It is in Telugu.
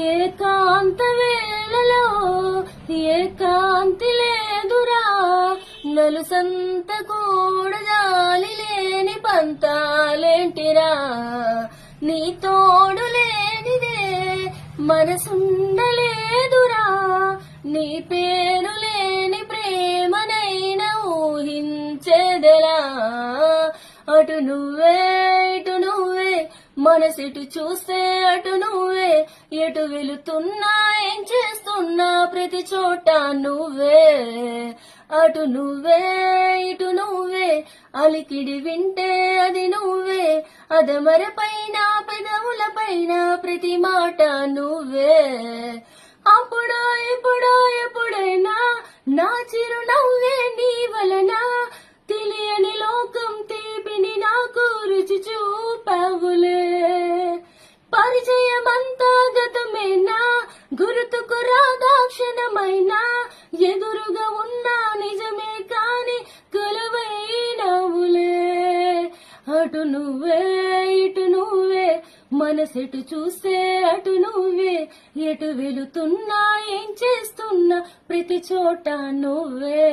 ఏకాంత వేళలో ఏకాంతి లేదురా, నలుసంత కూడా జాలి లేని పంతాలేంటిరా, నీ తోడు లేనిదే మనసుండలేదురా, నీ పేరు లేని ప్రేమనైనా ఊహించేదెలా, అటు నువ్వే ఇటు నువ్వే మనసిటు చూస్తే అటు నువ్వే, ఎటు వెళుతున్నా ఏం చేస్తున్నా ప్రతి చోట నువ్వే, అటు నువ్వే ఇటు నువ్వే అలికిడి వింటే అది నువ్వే, అదమర పైన పెదవుల పైన ప్రతి మాట నువ్వే, అప్పుడో ఎప్పుడో ఎప్పుడైనా నా చిరునవ్వే నీ వలన, తెలియని లోకం తీపిని నాకు రుచి చూపావులే, పరిచయమంతా గతమేనా గుర్తుకు రాదా క్షణమైనా, ఎదురుగా ఉన్నా నిజమే కాని కలవైనవులే, అటు నువ్వే ఇటు నువ్వే మనసెటు చూస్తే అటు నువ్వే, ఎటు వెళుతున్నా ఏం చేస్తున్నా ప్రతి చోట నువ్వే.